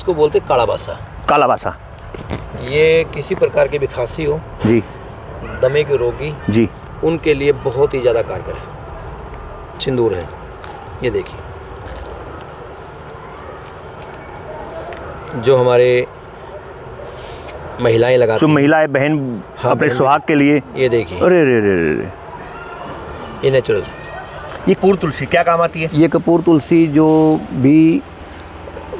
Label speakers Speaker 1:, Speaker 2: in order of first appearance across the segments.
Speaker 1: इसको बोलते कालाबासा।
Speaker 2: कालाबासा
Speaker 1: ये किसी प्रकार की भी खांसी हो
Speaker 2: जी,
Speaker 1: दमे के रोगी
Speaker 2: जी,
Speaker 1: उनके लिए बहुत ही ज़्यादा कारगर है। सिंदूर है, ये देखिए, जो हमारे महिलाएं लगाती
Speaker 2: जो
Speaker 1: हैं।
Speaker 2: महिलाएं बहन
Speaker 1: हाँ,
Speaker 2: अपने
Speaker 1: बहन
Speaker 2: सुहाग के लिए।
Speaker 1: ये देखिए,
Speaker 2: अरे रे रे रे रे,
Speaker 1: ये नेचुरल।
Speaker 2: ये कपूर तुलसी क्या काम आती है?
Speaker 1: ये कपूर तुलसी जो भी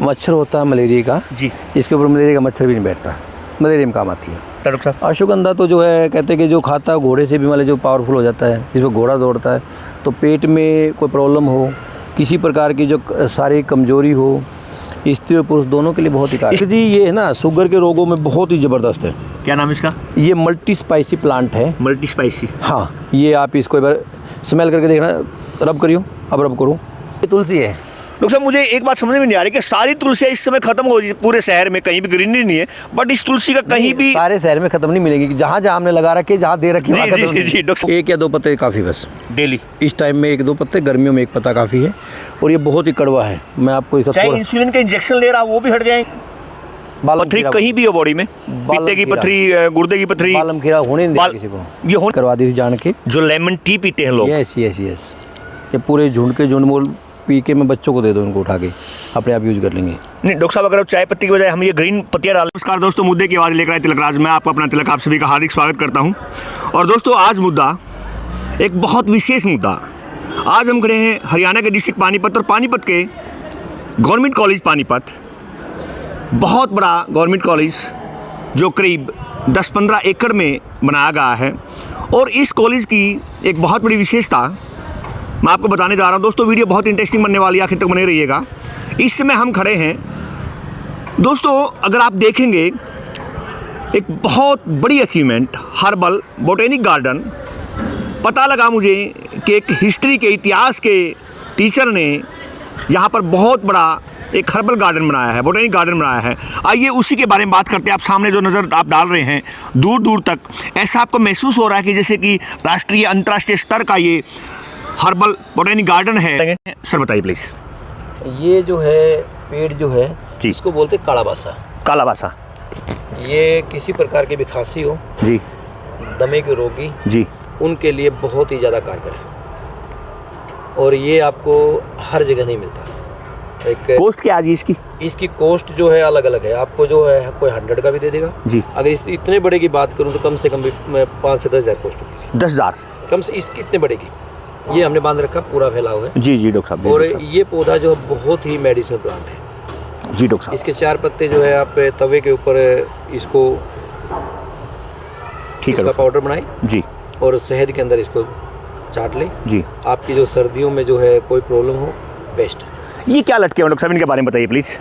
Speaker 1: मच्छर होता है मलेरिया का,
Speaker 2: जी,
Speaker 1: इसके ऊपर मलेरिया का मच्छर भी नहीं बैठता, मलेरिया में काम आती है।
Speaker 2: डॉक्टर साहब,
Speaker 1: अश्वगंधा तो जो है कहते हैं कि जो खाता है घोड़े से भी मतलब जो पावरफुल हो जाता है, जिसमें घोड़ा दौड़ता है, तो पेट में कोई प्रॉब्लम हो, किसी प्रकार की जो शारीरिक कमजोरी हो, स्त्री और पुरुष दोनों के लिए बहुत ही कारगर जी। ये है ना शुगर के रोगों में बहुत ही ज़बरदस्त है।
Speaker 2: क्या नाम है इसका?
Speaker 1: ये मल्टी स्पाइसी प्लांट है।
Speaker 2: Multi spicy.
Speaker 1: हाँ, ये आप इसको एक बार स्मेल करके देखना, रब करियो, अब रब करो। ये तुलसी है।
Speaker 2: डॉक्टर साहब, मुझे एक बात समझ में नहीं आ रही कि सारी तुलसियाँ इस समय खत्म हो गई पूरे शहर में, कहीं भी ग्रीनरी नहीं है, बट इस तुलसी का कहीं भी
Speaker 1: सारे शहर में खत्म नहीं मिलेगी, जहाँ जहाँ हमने लगा रखी है, जहाँ दे रखी है,
Speaker 2: जी जी जी डॉक्टर,
Speaker 1: एक या दो पत्ते काफ़ी बस।
Speaker 2: डेली
Speaker 1: इस टाइम में एक दो पत्ते, गर्मियों में एक पत्ता काफ़ी है, और ये बहुत ही कड़वा है। मैं आपको इसका
Speaker 2: चाहे इंसुलिन का इंजेक्शन ले रहा वो भी हट जाए, पथरी कहीं भी हो बॉडी में, पित्ते की पथरी, गुर्दे की पथरी,
Speaker 1: बालम खीरा होने नहीं देगा किसी को,
Speaker 2: ये हो
Speaker 1: करवा दी थी जान के।
Speaker 2: जो लेमन टी पीते हैं लोग,
Speaker 1: यस यस यस, ये पूरे झुंड के झुंड मोल पी के मैं बच्चों को दे दूँ, उनको उठा के अपने आप यूज कर लेंगे।
Speaker 2: नहीं डॉक्टर साहब, अगर आप चाय पत्ती की बजाय हम ये ग्रीन पत्तियाँ डालें। नमस्कार दोस्तों, मुद्दे की आवाज़ लेकर आए तिलकराज, मैं आपको अपना तिलक, आप सभी का हार्दिक स्वागत करता हूँ। और दोस्तों, आज मुद्दा एक बहुत विशेष मुद्दा। आज हम खड़े हैं हरियाणा के डिस्ट्रिक्ट पानीपत, और पानीपत के गवर्नमेंट कॉलेज पानीपत, बहुत बड़ा गवर्नमेंट कॉलेज जो करीब 10-15 एकड़ में बनाया गया है। और इस कॉलेज की एक बहुत बड़ी विशेषता मैं आपको बताने जा रहा हूं। दोस्तों, वीडियो बहुत इंटरेस्टिंग बनने वाली है, आखिर तक बने रहिएगा। इस समय हम खड़े हैं दोस्तों, अगर आप देखेंगे, एक बहुत बड़ी अचीवमेंट, हर्बल बोटेनिक गार्डन। पता लगा मुझे कि एक हिस्ट्री के, इतिहास के टीचर ने यहाँ पर बहुत बड़ा एक हर्बल गार्डन बनाया है, बोटेनिक गार्डन बनाया है। आइए उसी के बारे में बात करते हैं। आप सामने जो नज़र आप डाल रहे हैं, दूर दूर तक ऐसा आपको महसूस हो रहा है कि जैसे कि राष्ट्रीय अंतर्राष्ट्रीय स्तर का ये हर्बल बोटेनिक गार्डन है। सर बताइए प्लीज।
Speaker 1: ये जो है पेड़ जो है
Speaker 2: जी,
Speaker 1: इसको बोलते कालाबासा।
Speaker 2: कालाबासा
Speaker 1: ये किसी प्रकार की भी खांसी हो
Speaker 2: जी,
Speaker 1: दमे के रोगी
Speaker 2: जी,
Speaker 1: उनके लिए बहुत ही ज़्यादा कारगर है, और ये आपको हर जगह नहीं मिलता। एक
Speaker 2: कॉस्ट क्या है जी इसकी?
Speaker 1: इसकी कॉस्ट जो है अलग अलग है। आपको जो है कोई 100 का भी दे देगा
Speaker 2: जी।
Speaker 1: अगर इस इतने बड़े की बात करूँ तो कम से कम भी 5 से 10 हज़ार कॉस्ट होगी।
Speaker 2: 10,000
Speaker 1: कम से इस इतने बड़े की। ये हमने बांध रखा, पूरा फैला हुआ है।
Speaker 2: जी जी डॉक्टर साहब।
Speaker 1: और ये पौधा जो बहुत ही मेडिसिनल प्लांट है
Speaker 2: जी डॉक्टर साहब।
Speaker 1: इसके 4 पत्ते जो है आप तवे के ऊपर इसको,
Speaker 2: ठीक है,
Speaker 1: इसका पाउडर बनाए
Speaker 2: जी,
Speaker 1: और शहद के अंदर इसको चाट ले
Speaker 2: जी।
Speaker 1: आपकी जो सर्दियों में जो है कोई प्रॉब्लम हो, बेस्ट।
Speaker 2: ये क्या लटके हैं डॉक्टर साहब, इनके बारे में बताइए प्लीज।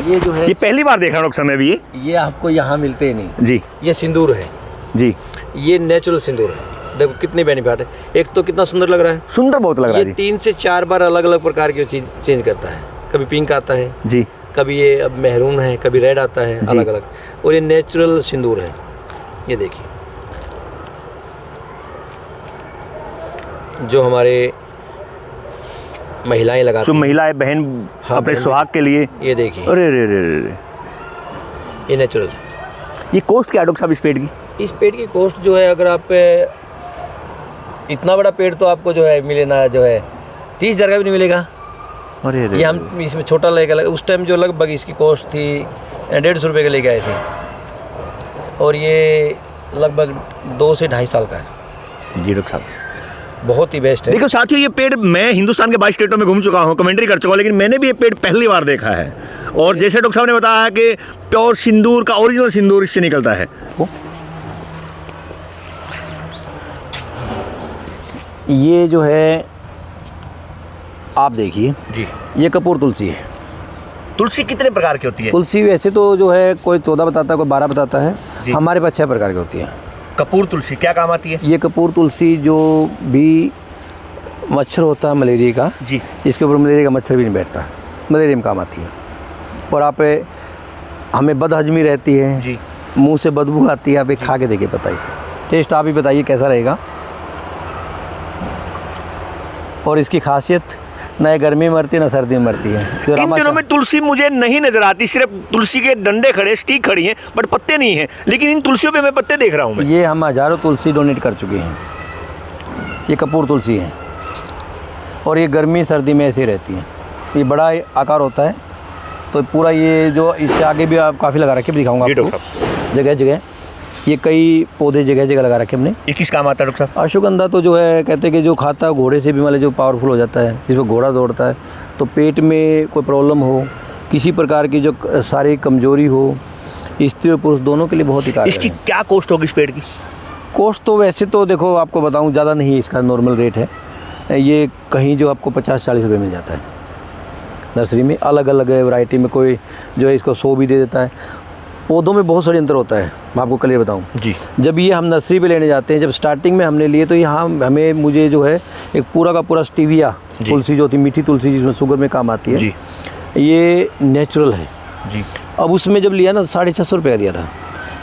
Speaker 1: ये जो है,
Speaker 2: ये पहली बार देख रहा हूँ डॉक्टर साहब मैं भी।
Speaker 1: ये आपको यहाँ मिलते ही नहीं
Speaker 2: जी
Speaker 1: ये सिंदूर है
Speaker 2: जी,
Speaker 1: ये नेचुरल सिंदूर है। देखो कितने बेनिफिट है। एक तो कितना सुंदर लग रहा है,
Speaker 2: सुंदर बहुत लग रहा
Speaker 1: ये
Speaker 2: है
Speaker 1: 3 से 4 बार अलग अलग प्रकार की चीज चेंज करता है। कभी पिंक आता है
Speaker 2: जी,
Speaker 1: कभी ये अब मेहरून है, कभी रेड आता है, अलग अलग। और ये नेचुरल सिंदूर है, ये देखिए, जो हमारे महिलाएं लगाती
Speaker 2: जो
Speaker 1: हैं।
Speaker 2: महिलाएं बहन
Speaker 1: हाँ,
Speaker 2: अपने
Speaker 1: बहन
Speaker 2: सुहाग के लिए।
Speaker 1: ये देखिए,
Speaker 2: अरे रे रे रे रे,
Speaker 1: ये नेचुरल।
Speaker 2: ये कॉस्ट क्या है डॉक्टर साहब इस पेड़ की?
Speaker 1: इस पेड़ की कॉस्ट जो है, अगर आप इतना बड़ा पेड़ तो आपको जो है मिले ना, जो है 30,000 का भी नहीं मिलेगा।
Speaker 2: अरे रे,
Speaker 1: ये हम इसमें छोटा लेके उस टाइम जो लगभग इसकी कॉस्ट थी 150 रुपये के लेके आए थे, और ये लगभग 2 से 2.5 साल का है।
Speaker 2: जी डॉक्टर साहब,
Speaker 1: बहुत ही बेस्ट है।
Speaker 2: देखो साथियों, ये पेड़ मैं हिंदुस्तान के 22 स्टेटों में घूम चुका हूँ, कमेंट्री कर चुका हूँ, लेकिन मैंने भी ये पेड़ पहली बार देखा है। और जैसे डॉक्टर साहब ने बताया है कि प्योर सिंदूर का, ओरिजिनल सिंदूर इससे निकलता है।
Speaker 1: ये जो है आप देखिए
Speaker 2: जी,
Speaker 1: ये कपूर तुलसी है।
Speaker 2: तुलसी कितने प्रकार की होती है?
Speaker 1: तुलसी वैसे तो जो है कोई 14 बताता है, कोई 12 बताता है।
Speaker 2: जी।
Speaker 1: हमारे पास 6 प्रकार की होती है।
Speaker 2: कपूर तुलसी क्या काम आती है?
Speaker 1: ये कपूर तुलसी जो भी मच्छर होता है मलेरिया का,
Speaker 2: जी,
Speaker 1: इसके ऊपर मलेरिया का मच्छर भी नहीं बैठता, मलेरिया में काम आती है। और आप हमें बदहजमी रहती है
Speaker 2: जी,
Speaker 1: मुंह से बदबू आती है, आप खा के देखिए, बताइए टेस्ट आप ही बताइए कैसा रहेगा। और इसकी खासियत ना ये गर्मी में मरती है ना सर्दी में मरती है। जो
Speaker 2: इन दिनों में तुलसी मुझे नहीं नजर आती, सिर्फ तुलसी के डंडे खड़े, स्टिक खड़ी हैं, बट पत्ते नहीं हैं। लेकिन इन तुलसियों पे मैं पत्ते देख रहा हूँ मैं।
Speaker 1: ये हम हज़ारों तुलसी डोनेट कर चुके हैं। ये कपूर तुलसी है और ये गर्मी सर्दी में ऐसे रहती है। ये बड़ा आकार होता है, तो पूरा ये जो इससे आगे भी आप काफ़ी लगा रखे, दिखाऊंगा आपको जगह जगह। ये कई पौधे जगह जगह लगा रखे हमने।
Speaker 2: ये किस काम आता है डॉक्टर साहब?
Speaker 1: अश्वगंधा तो जो है कहते हैं कि जो खाता है घोड़े से भी मतलब जो पावरफुल हो जाता है, जिसमें घोड़ा दौड़ता है, तो पेट में कोई प्रॉब्लम हो, किसी प्रकार की जो शारीरिक कमजोरी हो, स्त्री और पुरुष दोनों के लिए बहुत ही कारगर
Speaker 2: इसकी
Speaker 1: है।
Speaker 2: क्या कॉस्ट होगी इस पेड़ की?
Speaker 1: कॉस्ट तो वैसे तो देखो आपको बताऊं ज़्यादा नहीं है, इसका नॉर्मल रेट है। ये कहीं जो आपको 50-40 रुपये मिल जाता है नर्सरी में, अलग अलग वैरायटी में। कोई जो है इसको 100 भी दे देता है। पौधों में बहुत षड्यंत्र होता है, मैं आपको क्लियर बताऊं।
Speaker 2: जी।
Speaker 1: जब ये हम नर्सरी पे लेने जाते हैं, जब स्टार्टिंग में हमने लिए तो यहाँ मुझे जो है एक पूरा का पूरा स्टीविया तुलसी जो होती है, मीठी तुलसी जिसमें शुगर में काम आती है
Speaker 2: जी,
Speaker 1: ये नेचुरल है
Speaker 2: जी।
Speaker 1: अब उसमें जब लिया ना तो 650 रुपये का दिया था।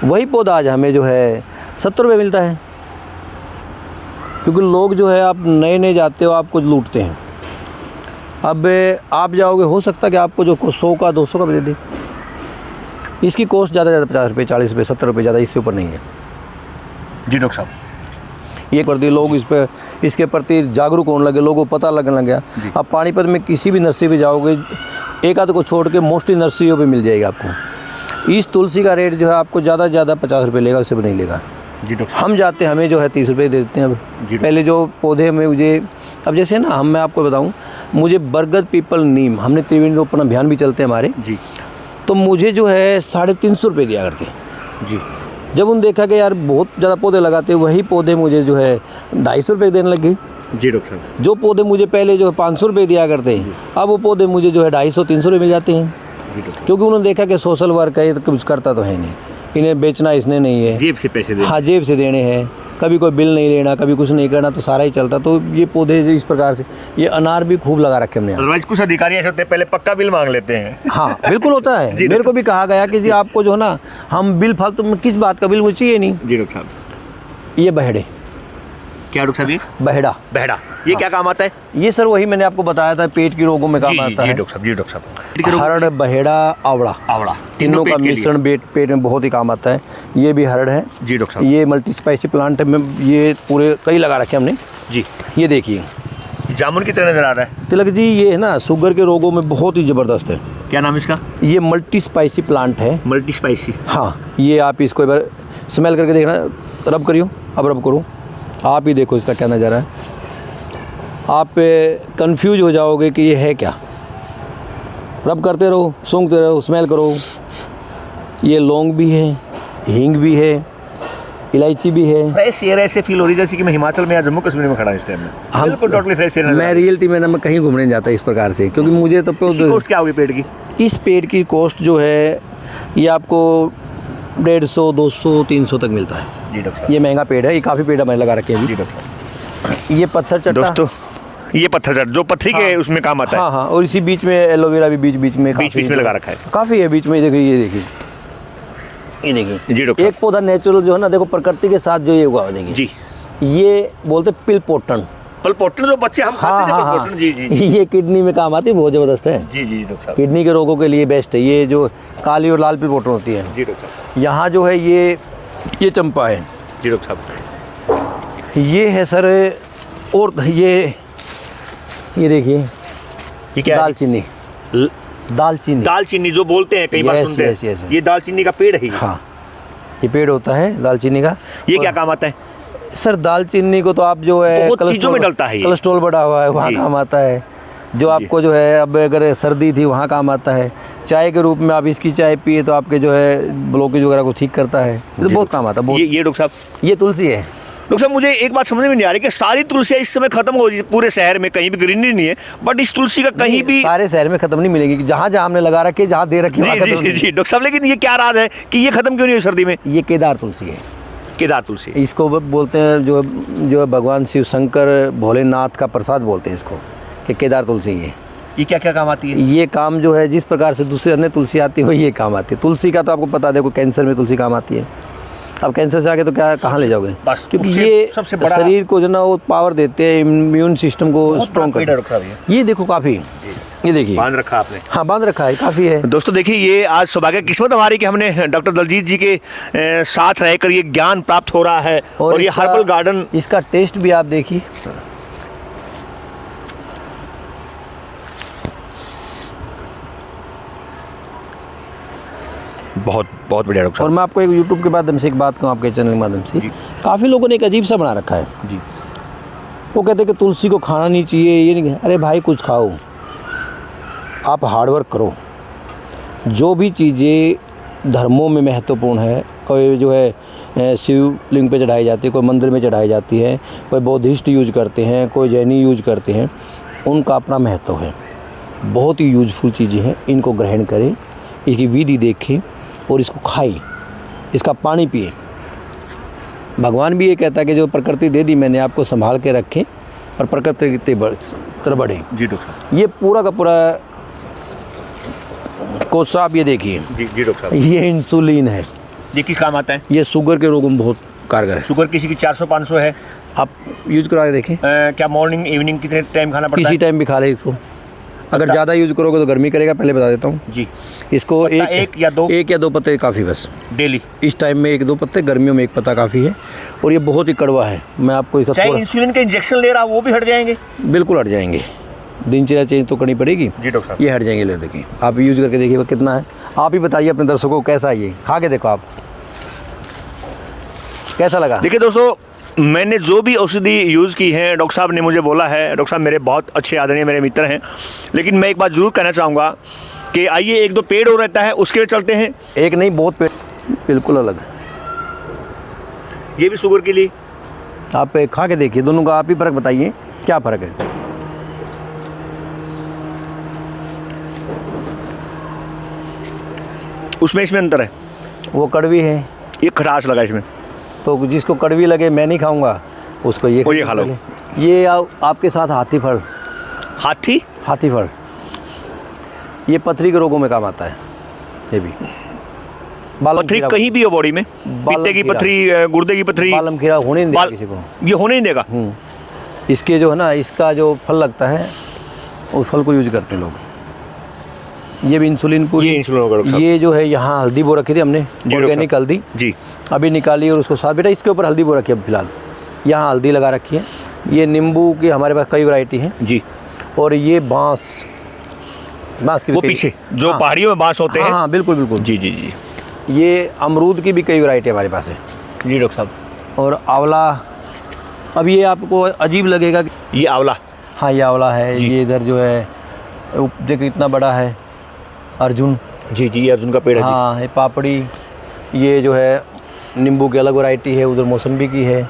Speaker 1: वही पौधा आज हमें जो है 70 रुपये मिलता है, क्योंकि लोग जो है आप नए नए जाते हो, आपको लूटते हैं। अब आप जाओगे, हो सकता है कि आपको जो 100 का 200 का भी दे दे। इसकी कॉस्ट ज़्यादा 50 रुपये 40 रुपये 70 रुपये, ज़्यादा इससे ऊपर नहीं है।
Speaker 2: जी डॉक्टर साहब।
Speaker 1: ये कर दिए लोग इसके प्रति जागरूक होने लगे, लोगों को पता लगने लग गया। अब पानीपत में किसी भी नर्सरी पे जाओगे, एक आध को छोड़ के मोस्टली नर्सरियों पे मिल जाएगी आपको। इस तुलसी का रेट जो है आपको ज़्यादा से ज़्यादा 50 रुपये लेगा, उससे भी नहीं लेगा।
Speaker 2: जी डॉक्टर।
Speaker 1: हम जाते हैं, हमें जो है 30 रुपये दे देते हैं। अब पहले जो पौधे में मुझे, अब जैसे ना मैं आपको बताऊँ, मुझे बरगद पीपल नीम, हमने त्रिवेणी रोपण अभियान भी चलते हैं हमारे
Speaker 2: जी,
Speaker 1: तो मुझे जो है 350 रुपये दिया करते।
Speaker 2: जी।
Speaker 1: जब उन देखा कि यार बहुत ज़्यादा पौधे लगाते, वही पौधे मुझे जो है 250 रुपये देने लगे।
Speaker 2: जी डॉक्टर साहब।
Speaker 1: जो पौधे मुझे पहले जो है 500 रुपये दिया करते हैं, अब वो पौधे मुझे जो है 250-300 रुपये मिल जाते हैं। क्योंकि उन्होंने देखा कि सोशल वर्क है, ये तो कुछ करता तो है नहीं, इन्हें बेचना इसने नहीं है,
Speaker 2: जेब से पैसे दे।
Speaker 1: हाँ जेब से देने हैं, कभी कोई बिल नहीं लेना, कभी कुछ नहीं करना, तो सारा ही चलता। तो ये पौधे इस प्रकार से, ये अनार भी खूब लगा रखे हमने।
Speaker 2: अदरवाइज कुछ अधिकारी ऐसे होते हैं, पहले पक्का बिल मांग लेते हैं।
Speaker 1: हाँ बिल्कुल होता है। मेरे को भी कहा गया कि जी आपको जो है ना, हम बिल फालतू में किस बात का बिल मुझे चाहिए नहीं।
Speaker 2: जी डॉक्टर साहब।
Speaker 1: ये बहेड़े,
Speaker 2: क्या डॉक्टर साहब? ये
Speaker 1: बहेड़ा,
Speaker 2: बहेड़ा, ये क्या काम आता है?
Speaker 1: ये सर वही मैंने आपको बताया था, पेट की रोगों में काम आता
Speaker 2: जी
Speaker 1: है।
Speaker 2: डॉक्टर साहब। जी डॉक्टर साहब।
Speaker 1: हरड़, बहेड़ा, आवड़ा,
Speaker 2: आवड़ा,
Speaker 1: तीनों का मिश्रण पेट में बहुत ही काम आता है। ये भी हरड़ है।
Speaker 2: जी डॉक्टर साहब।
Speaker 1: ये मल्टी स्पाइसी प्लांट है, ये पूरे कई लगा रखे हमने।
Speaker 2: जी।
Speaker 1: ये देखिए
Speaker 2: जामुन की तरह नजर आ रहा है।
Speaker 1: तिलक जी, ये है ना शुगर के रोगों में बहुत ही ज़बरदस्त है।
Speaker 2: क्या नाम है इसका?
Speaker 1: ये मल्टी स्पाइसी प्लांट है।
Speaker 2: Multi spicy.
Speaker 1: हाँ, ये आप इसको एक बार स्मेल करके देखना, रब करियो। अब रब करो, आप ही देखो इसका क्या नज़ारा है। आप कंफ्यूज हो जाओगे कि ये है क्या। रब करते रहो, सूंघते रहो, स्मेल करो। ये लौंग भी है, हींग भी है, इलायची भी है।
Speaker 2: फ्रेश एयर ऐसे फील हो रही है जैसे कि मैं हिमाचल में या जम्मू कश्मीर में खड़ा हूँ इस टाइम में। बिल्कुल टोटली फ्रेश एयर।
Speaker 1: मैं रियलिटी में ना मैं कहीं घूमने नहीं जाता इस प्रकार से, क्योंकि मुझे तो
Speaker 2: कॉस्ट क्या होगी पेड़ की?
Speaker 1: इस पेड़ की कॉस्ट जो है ये आपको 150, 200, 300 तक मिलता है।
Speaker 2: जी डॉक्टर।
Speaker 1: ये महंगा पेड़ है, ये काफ़ी पेड़ हमारे लगा रखे हैं।
Speaker 2: जी डॉक्टर।
Speaker 1: ये पत्थर चट्टा
Speaker 2: दोस्तों, ये पत्थर चट्टा जो पत्थरी के उसमें काम आता है।
Speaker 1: हाँ हाँ, और इसी बीच में एलोवेरा भी बीच बीच में
Speaker 2: लगा रखा है।
Speaker 1: काफ़ी है बीच में। देखिए ये देखिए, ये देखिए।
Speaker 2: जी डॉक्टर।
Speaker 1: एक पौधा नेचुरल जो है ना, देखो प्रकृति के साथ जो ये हुआ, देखिए
Speaker 2: जी,
Speaker 1: ये बोलते पिल पोटन।
Speaker 2: पल पोटन जो बच्चे हम खाते थे, पल पोटन। जी जी
Speaker 1: ये किडनी में काम आती है, बहुत ज़बरदस्त है।
Speaker 2: जी जी डॉक्टर साहब।
Speaker 1: किडनी के रोगों के लिए बेस्ट है। ये जो काली और लाल पिल पोटन होती है।
Speaker 2: जी डॉक्टर साहब।
Speaker 1: यहाँ जो है ये चंपा है।
Speaker 2: जी डॉक्टर साहब।
Speaker 1: ये है सर, और ये देखिए,
Speaker 2: ये क्या है?
Speaker 1: दालचीनी। दालचीनी,
Speaker 2: दालचीनी जो बोलते हैं, कई बार
Speaker 1: Yes,
Speaker 2: सुनते हैं।
Speaker 1: yes, yes.
Speaker 2: ये दालचीनी का पेड़ है।
Speaker 1: हाँ, ये पेड़ होता है दालचीनी का।
Speaker 2: ये क्या काम आता है?
Speaker 1: सर दालचीनी को तो आप जो है
Speaker 2: बहुत चीज़ों में डलता है ये।
Speaker 1: कोलेस्ट्रॉल बढ़ा हुआ है, वहाँ
Speaker 2: जी।
Speaker 1: काम आता है। जो आपको जो है, अब अगर सर्दी थी वहाँ काम आता है। चाय के रूप में आप इसकी चाय पिए तो आपके जो है ब्लॉकेज वगैरह को ठीक करता है। ये तो बहुत काम आता है।
Speaker 2: ये डॉक्टर साहब,
Speaker 1: ये तुलसी है।
Speaker 2: डॉक्टर साहब मुझे एक बात समझ में नहीं आ रही कि सारी तुलसियाँ इस समय खत्म हो रही है पूरे शहर में, कहीं भी ग्रीनरी नहीं है, बट इस तुलसी का कहीं भी
Speaker 1: सारे शहर में खत्म नहीं मिलेगी। जहाँ जहाँ हमने लगा रखी है, जहाँ दे रखी है, वहाँ
Speaker 2: जी
Speaker 1: खत्म
Speaker 2: जी जी डॉक्टर साहब, लेकिन ये क्या राज है कि ये खत्म क्यों नहीं हुई सर्दी में?
Speaker 1: नहीं। ये केदार तुलसी है।
Speaker 2: केदार तुलसी।
Speaker 1: इसको बोलते हैं जो भगवान शिव शंकर भोलेनाथ का प्रसाद बोलते हैं इसको, कि केदार तुलसी है।
Speaker 2: ये क्या क्या काम आती है?
Speaker 1: ये काम जो है जिस प्रकार से दूसरे अन्य तुलसी आती है वही ये काम आती है। तुलसी का तो आपको पता, देखो कैंसर में तुलसी काम आती है, अब कैंसर से आगे तो क्या कहाँ ले जाओगे,
Speaker 2: बस
Speaker 1: क्योंकि
Speaker 2: उससे
Speaker 1: ये
Speaker 2: सबसे बड़ा
Speaker 1: शरीर को जो ना वो पावर देते हैं, इम्यून सिस्टम को स्ट्रॉन्ग करते हैं। ये देखो काफ़ी, ये देखिए
Speaker 2: बांध रखा आपने।
Speaker 1: हाँ बांध रखा है, काफ़ी है।
Speaker 2: दोस्तों देखिए, ये आज सौभाग्य किस्मत हमारी कि हमने डॉक्टर दलजीत जी के साथ रहकर ये ज्ञान प्राप्त हो रहा है। और ये हर्बल गार्डन,
Speaker 1: इसका टेस्ट भी आप देखिए।
Speaker 2: बहुत बहुत बढ़िया डॉक्टर
Speaker 1: और
Speaker 2: साहब।
Speaker 1: मैं आपको एक यूट्यूब के माध्यम से एक बात कहूँ, आपके चैनल के माध्यम से, काफ़ी लोगों ने एक अजीब सा बना रखा है
Speaker 2: जी।
Speaker 1: वो कहते हैं कि तुलसी को खाना नहीं चाहिए, ये नहीं। अरे भाई कुछ खाओ, आप हार्डवर्क करो। जो भी चीज़ें धर्मों में महत्वपूर्ण है, कोई जो है शिवलिंग पे चढ़ाई जाती है, कोई मंदिर में चढ़ाई जाती है, कोई बौद्धिस्ट यूज करते हैं, कोई जैनी यूज करते हैं, उनका अपना महत्व है। बहुत ही यूजफुल चीज़ें हैं, इनको ग्रहण करें, इसकी विधि देखें और इसको खाएं, इसका पानी पिए। भगवान भी ये कहता है कि जो प्रकृति दे दी मैंने आपको, संभाल के रखें और प्रकृति की तरफ बढ़े।
Speaker 2: जी डॉक्टर साहब।
Speaker 1: ये पूरा का पूरा कोसा आप ये देखिए,
Speaker 2: जी डॉक्टर साहब।
Speaker 1: ये इंसुलिन है।
Speaker 2: ये किस काम आता है?
Speaker 1: ये शुगर के रोगों में बहुत कारगर है।
Speaker 2: शुगर किसी की 400-500 है,
Speaker 1: आप यूज करा के देखें।
Speaker 2: क्या मॉर्निंग इवनिंग कितने टाइम खाना पड़ता
Speaker 1: किसी
Speaker 2: है?
Speaker 1: टाइम भी खा ले इसको। अगर ज़्यादा यूज करोगे तो गर्मी करेगा, पहले बता देता हूँ।
Speaker 2: जी।
Speaker 1: इसको
Speaker 2: एक या दो
Speaker 1: पत्ते काफ़ी, बस
Speaker 2: डेली।
Speaker 1: इस टाइम में 1-2 पत्ते, गर्मियों में 1 पत्ता काफ़ी है। और ये बहुत ही कड़वा है। मैं आपको इसका
Speaker 2: चाहे इंसुलिन के इंजेक्शन ले रहा वो भी हट जाएंगे?
Speaker 1: बिल्कुल हट जाएंगे। दिनचर्या चेंज तो करनी पड़ेगी।
Speaker 2: जी डॉक्टर साहब।
Speaker 1: ये हट जाएंगे। ले देखिए, आप यूज करके देखिए कितना है। आप ही बताइए अपने दर्शकों को कैसा है, ये खा के देखो आप कैसा लगा।
Speaker 2: देखिए दोस्तों, मैंने जो भी औषधि यूज़ की है, डॉक्टर साहब ने मुझे बोला है। डॉक्टर साहब मेरे बहुत अच्छे आदरणीय मेरे मित्र हैं। लेकिन मैं एक बात ज़रूर कहना चाहूँगा कि आइए 1-2 पेड़ और रहता है, उसके लिए चलते हैं।
Speaker 1: एक नहीं, बहुत पेड़ बिल्कुल अलग।
Speaker 2: ये भी शुगर के लिए।
Speaker 1: आप खा के देखिए, दोनों का आप ही फ़र्क बताइए क्या फ़र्क है।
Speaker 2: उसमें इसमें अंतर है।
Speaker 1: वो कड़वी है,
Speaker 2: ये खटास लगा इसमें।
Speaker 1: तो जिसको कड़वी लगे मैं नहीं खाऊंगा, उसको ये
Speaker 2: खा लो।
Speaker 1: ये आपके साथ हाथी फल। हाथी फल ये पथरी के रोगों में काम आता है। ये भी
Speaker 2: पथरी कहीं भी हो बॉडी में, पित्ते की पथरी, गुर्दे की पथरी,
Speaker 1: बालम खीरा होने नहीं देगा किसी को।
Speaker 2: ये होने नहीं देगा।
Speaker 1: इसके जो है ना, इसका जो फल लगता है उस फल को यूज करते हैं लोग। ये भी इंसुलिन पूरी।
Speaker 2: ये इंसुलिन होगा।
Speaker 1: ये जो है यहाँ हल्दी बो रखी थी हमने, ऑर्गेनिक हल्दी
Speaker 2: जी,
Speaker 1: अभी निकाली और उसको साथ बेटा इसके ऊपर हल्दी बो रखी है। अब फिलहाल यहाँ हल्दी लगा रखी है। ये नींबू की हमारे पास कई वैरायटी हैं
Speaker 2: जी।
Speaker 1: और ये बांस की
Speaker 2: वो पीछे जो पहाड़ियों में बांस होते हैं।
Speaker 1: हाँ बिल्कुल बिल्कुल।
Speaker 2: जी जी जी।
Speaker 1: ये अमरूद की भी कई वैरायटी हमारे पास है।
Speaker 2: जी डॉक्टर साहब।
Speaker 1: और आंवला, अब ये आपको अजीब लगेगा कि
Speaker 2: ये आंवला,
Speaker 1: हाँ ये आंवला है। ये इधर जो है देखिए कितना बड़ा है, अर्जुन।
Speaker 2: जी जी, ये अर्जुन का पेड़ है।
Speaker 1: हाँ ये पापड़ी। ये जो है नींबू की अलग वैरायटी है, उधर मौसम्बी की है।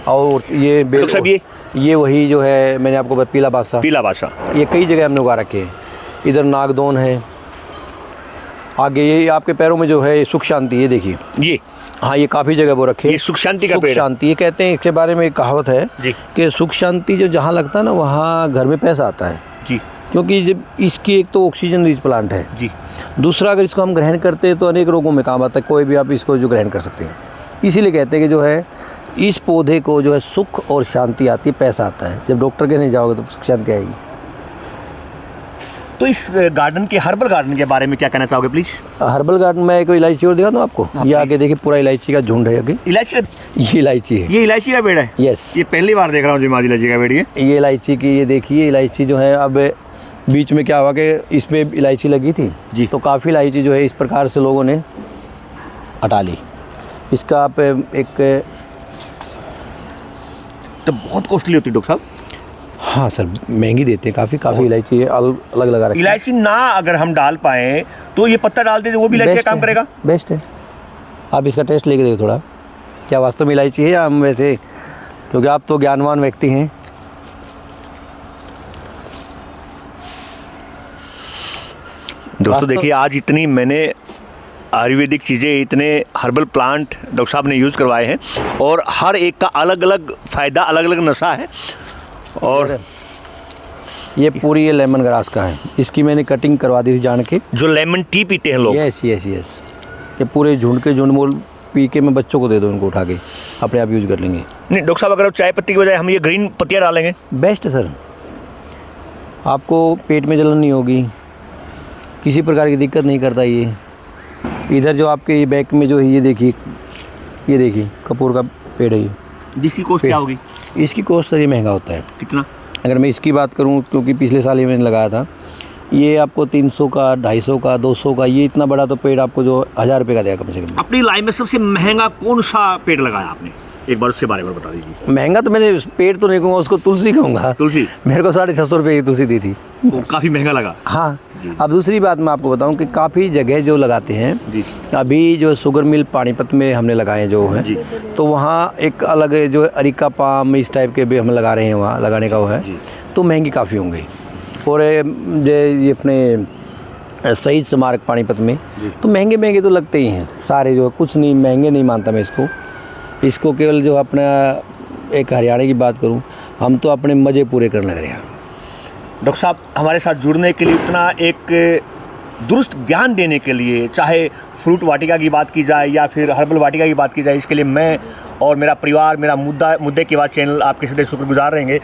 Speaker 1: और ये बेल
Speaker 2: सब
Speaker 1: ये वही जो है मैंने आपको पीला बादशाह। ये कई जगह हमने उगा रखे हैं। इधर नागदोन है। आगे ये आपके पैरों में जो है सुख शांति, ये देखिए
Speaker 2: ये।
Speaker 1: हाँ ये काफ़ी जगह वो रखे।
Speaker 2: ये सुख शांति का पेड़ है।
Speaker 1: शांति ये कहते हैं, इसके बारे में एक कहावत है कि सुख शांति जो जहाँ लगता है ना वहाँ घर में पैसा आता है
Speaker 2: जी।
Speaker 1: क्योंकि जब इसकी एक तो ऑक्सीजन रिच प्लांट है
Speaker 2: जी।
Speaker 1: दूसरा अगर इसको हम ग्रहण करते हैं तो अनेक रोगों में काम आता है। कोई भी आप इसको जो ग्रहण कर सकते हैं। इसीलिए कहते हैं कि जो है इस पौधे को जो है सुख और शांति आती है, पैसा आता है। जब डॉक्टर के नहीं जाओगे तो सुख शांति आएगी।
Speaker 2: तो इस गार्डन के, हर्बल गार्डन के बारे में क्या कहना चाहोगे प्लीज़?
Speaker 1: हर्बल गार्डन में कोई इलायची और दिखा दूँ आपको। ये आगे देखिए पूरा इलायची का झुंड है। आगे
Speaker 2: इलायची,
Speaker 1: ये इलायची है।
Speaker 2: ये इलायची का पेड़ है।
Speaker 1: यस,
Speaker 2: ये पहली बार देख रहा हूँ जी, माजी इलायची का पेड़।
Speaker 1: ये इलायची की, ये देखिए इलायची जो है। अब बीच में क्या हुआ कि इसमें इलायची लगी थी
Speaker 2: जी,
Speaker 1: तो काफ़ी इलायची जो है इस प्रकार से लोगों ने हटा ली। इसका आप एक
Speaker 2: तो बहुत कॉस्टली होती है डॉक्टर साहब।
Speaker 1: हाँ सर, महंगी देते हैं काफ़ी इलायची अलग लगा रखी है।
Speaker 2: इलायची ना अगर हम डाल पाए तो ये पत्ता डाल दे वो भी इलायची का काम करेगा।
Speaker 1: बेस्ट है। आप इसका टेस्ट लेके देखो थोड़ा, क्या वास्तव में इलायची है या हम वैसे, क्योंकि आप तो ज्ञानवान व्यक्ति हैं।
Speaker 2: दोस्तों देखिए, आज इतनी मैंने आयुर्वेदिक चीज़ें, इतने हर्बल प्लांट डॉक्टर साहब ने यूज़ करवाए हैं और हर एक का अलग अलग फ़ायदा, अलग अलग नशा है। और
Speaker 1: ये पूरी ये लेमन ग्रास का है। इसकी मैंने कटिंग करवा दी थी जान के।
Speaker 2: जो लेमन टी पीते हैं लोग।
Speaker 1: यस। ये पूरे झुंड के झुंड मोल पी के मैं बच्चों को दे दूँ, इनको उठा के अपने आप यूज़ कर लेंगे।
Speaker 2: नहीं डॉक्टर साहब, अगर चाय पत्ती की बजाय हम ये ग्रीन पत्तियाँ डालेंगे
Speaker 1: बेस्ट है सर। आपको पेट में जलन नहीं होगी, किसी प्रकार की दिक्कत नहीं करता ये। इधर जो आपके ये बैक में जो है ये देखिए कपूर का पेड़ है ये।
Speaker 2: जिसकी कॉस्ट क्या होगी?
Speaker 1: इसकी कॉस्ट सर ये महंगा होता है।
Speaker 2: कितना?
Speaker 1: अगर मैं इसकी बात करूं, क्योंकि पिछले साल ही मैंने लगाया था, ये आपको 300 का, 250 का, 200 का, ये इतना बड़ा तो पेड़ आपको जो 1000 रुपये का देगा कम से कम।
Speaker 2: अपनी लाइफ में सबसे महंगा कौन सा पेड़ लगाया आपने? एक बार उसके बारे में बता दीजिए।
Speaker 1: महंगा तो मैंने पेड़ तो नहीं कहूँगा, उसको तुलसी कहूँगा।
Speaker 2: तुलसी
Speaker 1: मेरे को 650 रुपये की तुलसी दी थी।
Speaker 2: वो काफ़ी महंगा लगा।
Speaker 1: हाँ। अब दूसरी बात मैं आपको बताऊं कि काफ़ी जगह जो लगाते हैं
Speaker 2: जी।
Speaker 1: अभी जो शुगर मिल पानीपत में हमने लगाए जो है, तो वहाँ एक अलग जो अरिका पाम इस टाइप के भी हम लगा रहे हैं, वहाँ लगाने का वो है, तो महंगी काफ़ी होंगी। और ये अपने शहीद स्मारक पानीपत में तो महंगे तो लगते ही हैं सारे, जो कुछ नहीं महंगे नहीं मानता मैं इसको केवल जो अपना एक हरियाणा की बात करूं, हम तो अपने मज़े पूरे करने लग रहे हैं।
Speaker 2: डॉक्टर साहब, हमारे साथ जुड़ने के लिए, इतना एक दुरुस्त ज्ञान देने के लिए, चाहे फ्रूट वाटिका की बात की जाए या फिर हर्बल वाटिका की बात की जाए, इसके लिए मैं और मेरा परिवार, मेरा मुद्दे के बाद चैनल आपके साथ शुक्रगुजार रहेंगे।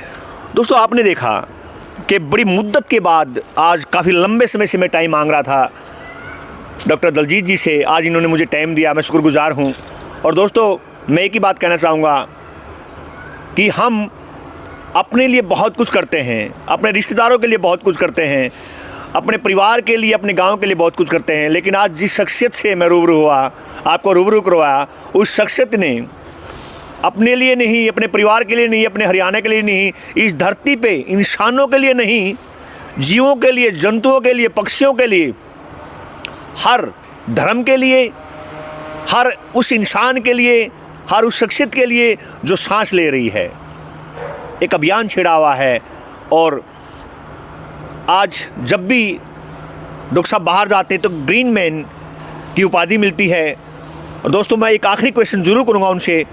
Speaker 2: दोस्तों, आपने देखा कि बड़ी मुद्दत के बाद आज काफ़ी लंबे समय से मैं टाइम मांग रहा था डॉक्टर दलजीत जी से, आज इन्होंने मुझे टाइम दिया, मैं शुक्रगुजार हूँ। और दोस्तों, मैं एक ही बात कहना चाहूँगा कि हम अपने लिए बहुत कुछ करते हैं, अपने रिश्तेदारों के लिए बहुत कुछ करते हैं, अपने परिवार के लिए, अपने गांव के लिए बहुत कुछ करते हैं, लेकिन आज जिस शख्सियत से मैं रूबरू हुआ, आपको रूबरू करवाया, उस शख्सियत ने अपने लिए नहीं, अपने परिवार के लिए नहीं, अपने हरियाणा के लिए नहीं, इस धरती पे इंसानों के लिए नहीं, जीवों के लिए, जंतुओं के लिए, पक्षियों के लिए, हर धर्म के लिए, हर उस इंसान के लिए, हर उस शख्सियत के लिए जो सांस ले रही है, एक अभियान छेड़ा हुआ है। और आज जब भी डॉक्टर साहब बाहर जाते हैं तो ग्रीन मैन की उपाधि मिलती है। और दोस्तों, मैं एक आखिरी क्वेश्चन जरूर करूंगा उनसे,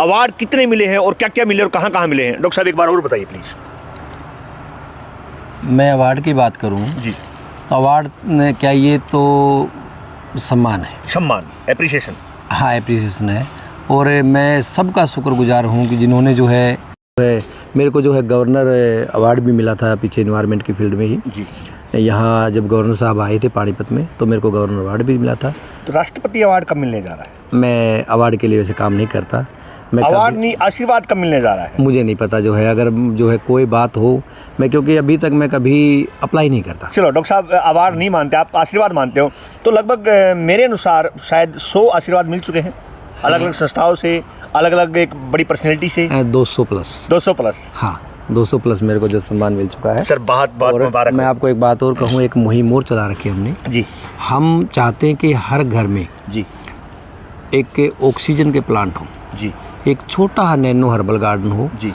Speaker 2: अवार्ड कितने मिले हैं और क्या क्या मिले और कहाँ कहाँ मिले हैं? डॉक्टर साहब, एक बार और बताइए प्लीज़।
Speaker 1: मैं अवार्ड की बात करूं
Speaker 2: जी।
Speaker 1: अवार्ड क्या, ये तो सम्मान है,
Speaker 2: सम्मान, एप्रिसिएशन।
Speaker 1: हाँ, एप्रिसिएशन है। और मैं सबका शुक्रगुजार हूँ कि जिन्होंने जो है मेरे को जो है गवर्नर अवार्ड भी मिला था पीछे एनवायरनमेंट की फील्ड में ही जी। यहाँ जब गवर्नर साहब आए थे पानीपत में, तो मेरे को गवर्नर अवार्ड भी मिला था।
Speaker 2: तो राष्ट्रपति अवार्ड कब मिलने जा रहा है?
Speaker 1: मैं अवार्ड के लिए वैसे काम नहीं करता। मैं
Speaker 2: अवार्ड नहीं, आशीर्वाद कब मिलने जा रहा है?
Speaker 1: मुझे नहीं पता जो है, अगर जो है कोई बात हो, मैं क्योंकि अभी तक मैं कभी अप्लाई नहीं करता।
Speaker 2: चलो डॉक्टर साहब, अवार्ड नहीं मानते आप, आशीर्वाद मानते हो, तो लगभग मेरे अनुसार शायद 100 आशीर्वाद मिल चुके हैं अलग अलग संस्थाओं से, अलग अलग एक बड़ी पर्सनैलिटी से।
Speaker 1: 200 प्लस।
Speaker 2: 200 प्लस,
Speaker 1: हाँ 200 प्लस मेरे को जो सम्मान मिल चुका है
Speaker 2: सर। बहुत बहुत मुबारक।
Speaker 1: मैं आपको एक बात और कहूँ, एक मुहिम और चला रखी है हमने
Speaker 2: जी।
Speaker 1: हम चाहते हैं कि हर घर में
Speaker 2: जी
Speaker 1: एक ऑक्सीजन के प्लांट हो
Speaker 2: जी,
Speaker 1: एक छोटा नैनो हर्बल गार्डन हो
Speaker 2: जी।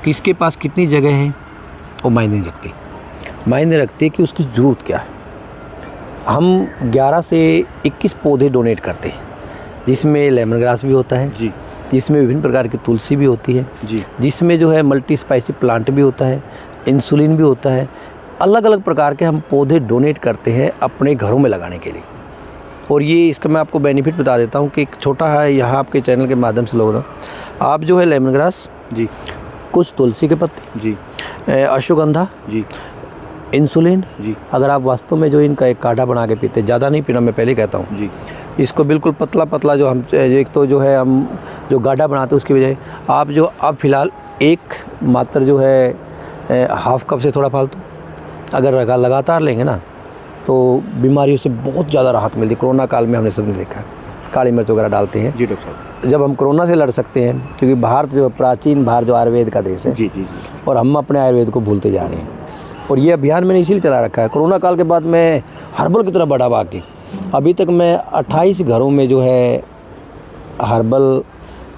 Speaker 1: किसके पास कितनी जगह है वो मायने नहीं रखती, मायने रखती है कि उसकी ज़रूरत क्या है। हम 11 से 21 पौधे डोनेट करते हैं, जिसमें लेमन ग्रास भी होता है जी, जिसमें विभिन्न प्रकार की तुलसी भी होती है जी, जिसमें जो है मल्टी स्पाइसी प्लांट भी होता है, इंसुलिन भी होता है, अलग अलग प्रकार के हम पौधे डोनेट करते हैं अपने घरों में लगाने के लिए। और ये इसका मैं आपको बेनिफिट बता देता हूँ कि एक छोटा है, यहाँ आपके चैनल के माध्यम से लोग आप जो है लेमन ग्रास जी, कुछ तुलसी के पत्ते जी, अश्वगंधा जी, इंसुलिन जी, अगर आप वास्तव में जो इनका एक काढ़ा बना के पीते, ज़्यादा नहीं पीना, मैं पहले कहता हूँ जी, इसको बिल्कुल पतला पतला जो हम एक तो जो है हम जो गाढ़ा बनाते हैं उसकी बजाय आप जो अब फ़िलहाल एक मात्र जो है हाफ कप से थोड़ा फालतू अगर लगातार लेंगे ना तो बीमारियों से बहुत ज़्यादा राहत मिलती है। कोरोना काल में हमने सबने देखा है, काली मिर्च वगैरह डालते हैं जी डॉक्टर साहब, जब हम कोरोना से लड़ सकते हैं, क्योंकि भारत जो प्राचीन भारत जो आयुर्वेद का देश है जी जी, और हम अपने आयुर्वेद को भूलते जा रहे हैं। और ये अभियान मैंने इसीलिए चला रखा है। कोरोना काल के बाद मैं हर्बल की तरफ बढ़ावा आके अभी तक मैं 28 घरों में जो है हर्बल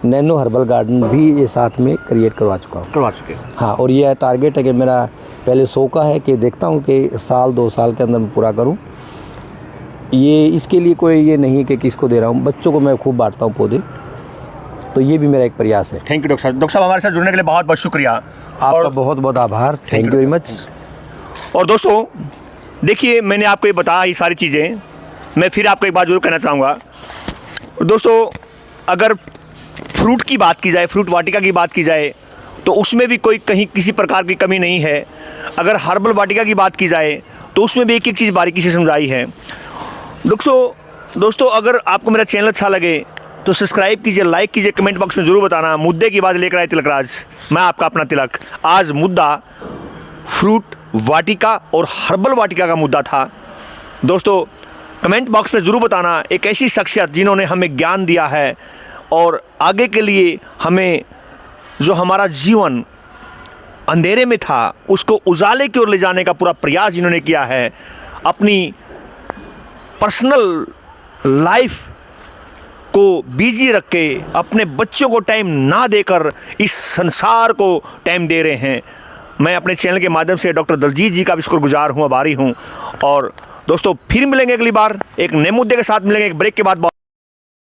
Speaker 1: नैनो हर्बल गार्डन भी ये साथ में क्रिएट करवा चुके हैं। हाँ, और ये टारगेट है कि मेरा पहले 100 का है कि देखता हूँ कि साल 2 साल के अंदर मैं पूरा करूँ। ये इसके लिए कोई ये नहीं कि किसको दे रहा हूँ, बच्चों को मैं खूब बांटता हूँ पौधे, तो ये भी मेरा एक प्रयास है।
Speaker 2: थैंक यू डॉक्टर साहब। डॉक्टर साहब, हमारे साथ जुड़ने के लिए बहुत बहुत शुक्रिया,
Speaker 1: आपका बहुत बहुत आभार, थैंक यू वेरी मच।
Speaker 2: और दोस्तों देखिए, मैंने आपको ये बताया ये सारी चीज़ें, मैं फिर आपको एक बात जरूर कहना चाहूँगा। दोस्तों अगर फ्रूट की बात की जाए, फ्रूट वाटिका की बात की जाए, तो उसमें भी कोई कहीं किसी प्रकार की कमी नहीं है। अगर हर्बल वाटिका की बात की जाए तो उसमें भी एक एक चीज़ बारीकी से समझाई है। दोस्तों अगर आपको मेरा चैनल अच्छा लगे तो सब्सक्राइब कीजिए, लाइक कीजिए, कमेंट बॉक्स में ज़रूर बताना। मुद्दे की बात लेकर आए तिलकराज, मैं आपका अपना तिलक। आज मुद्दा फ्रूट वाटिका और हर्बल वाटिका का मुद्दा था। दोस्तों कमेंट बॉक्स में ज़रूर बताना एक ऐसी शख्सियत जिन्होंने हमें ज्ञान दिया है और आगे के लिए हमें जो हमारा जीवन अंधेरे में था उसको उजाले की ओर ले जाने का पूरा प्रयास जिन्होंने किया है, अपनी पर्सनल लाइफ को बिजी रख के अपने बच्चों को टाइम ना देकर इस संसार को टाइम दे रहे हैं। मैं अपने चैनल के माध्यम से डॉक्टर दलजीत जी का भी शुक्रगुजार हूँ, आभारी हूँ। और दोस्तों फिर मिलेंगे अगली बार एक नए मुद्दे के साथ, मिलेंगे एक ब्रेक के बाद।